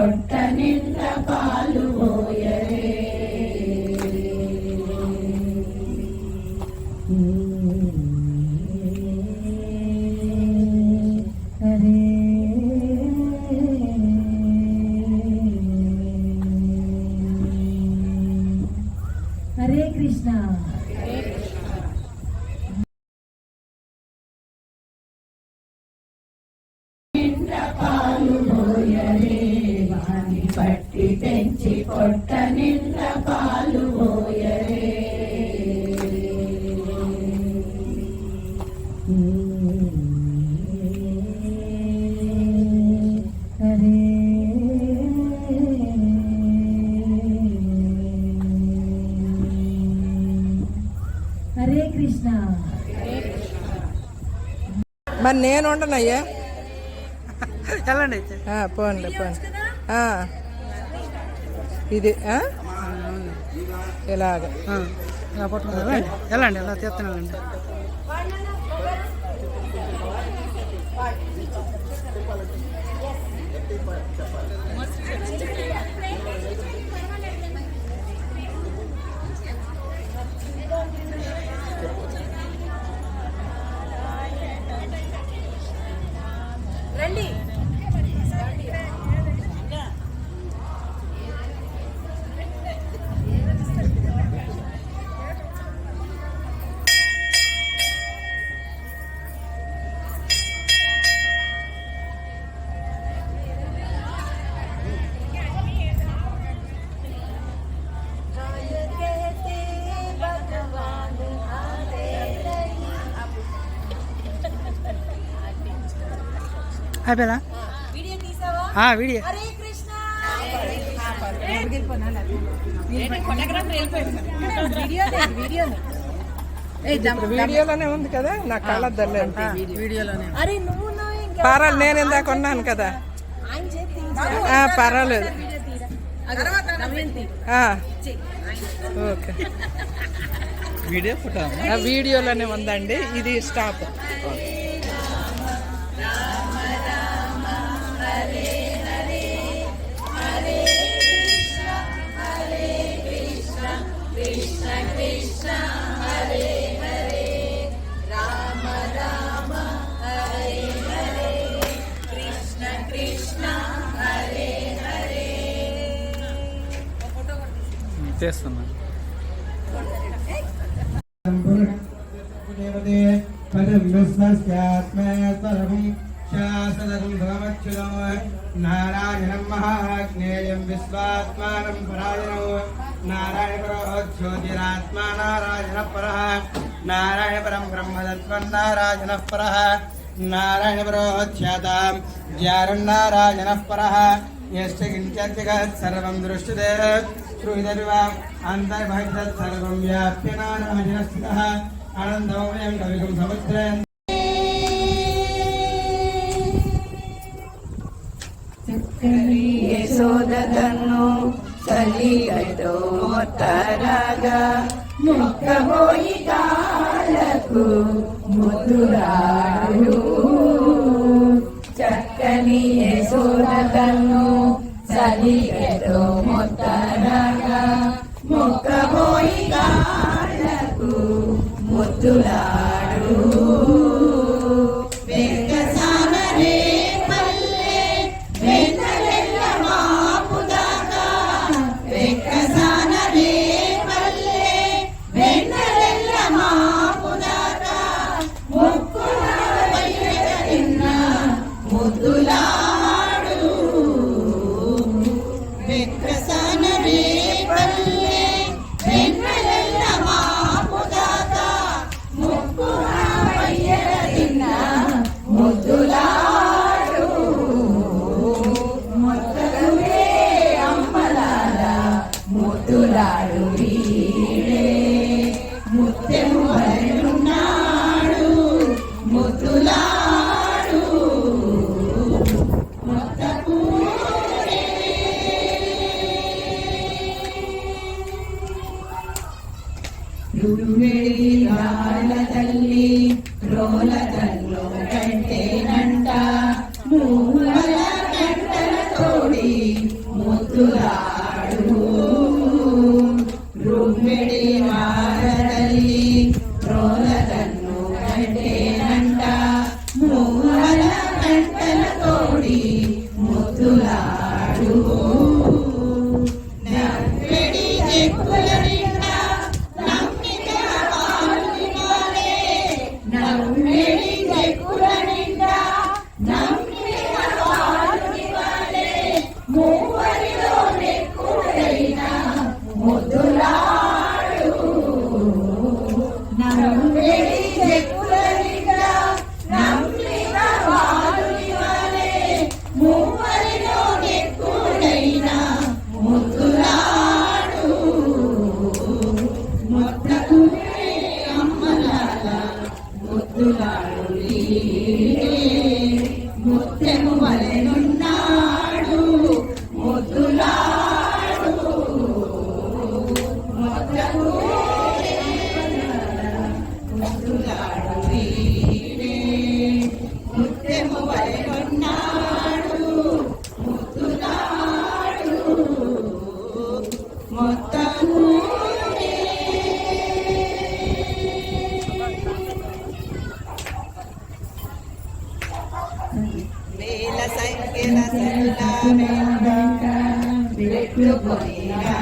పొట్ట నిండా పాలు పోయరే హరే కృష్ణ. పాలు పోయరే వాణి పట్టి పెంచి పొట్ట నిండా పాలు పోయరే హరే కృష్ణ. మరి నేను ఉండనయ్యా. వెళ్ళండి పోన్లే పోన్లే. ఇది ఇలాగ వెళ్ళండి ఎలా తీస్తున్నానండి. రండి. అయిపోయారా వీడియో వీడియోలోనే ఉంది కదా. నా కళ్ళద్దర్లే వీడియోలోనే పర్వాలేదు. నేను ఇందాక ఉన్నాను కదా. పర్వాలేదు. ఓకే. వీడియోలోనే ఉందండి. ఇది స్టాప్. చేస్తున్నా. నారాయణం మహాజ్ఞేయం విశ్వాత్మానం పరాయణం నారాయణ పరో జ్యోతిరాత్మా నారాయణ పరః నారాయణ పరం బ్రహ్మతత్వం నారాయణ పరః నారాయణ పరో ధ్యాతాం జ్ఞానారాయణ పరః యస్య కించిత్ జగత్ సర్వం దృశ్యతే శ్రూయతే అంతర్బహిర్తత్ సర్వం వ్యాప్య నారాయణ స్థితః ఆనందమయం కవిగుం సముద్రే యశోదను కలిగతో మొత్తరాగా మొక్కబోయి కాళ్ళకు ముద్దురాడు చక్కని యశోదను కలిగతో మొత్తరాగా మొక్కబోయి కాళ్ళకు ముద్దురాడు చెక్కుల నిండా నమ్మిన వారుని వలె మూవరిలో నెక్కుడైన ముద్దులాడు నమ్మిడి చెక్కుల నిండా నమ్మిన వారుని వలె మూవరిలో నెక్కుడైన ముద్దులాడు మొత్తకునే అమ్మలాల ముద్దులాడు ముత్తెము వలెనున్నాడు ముద్దులాడు మొత్తకునే ముద్దులాడు ముత్తెము వలెనున్నాడు ముద్దులాడు మొత్తకు వేల సంఖ్యల పెట్టుకొనిరా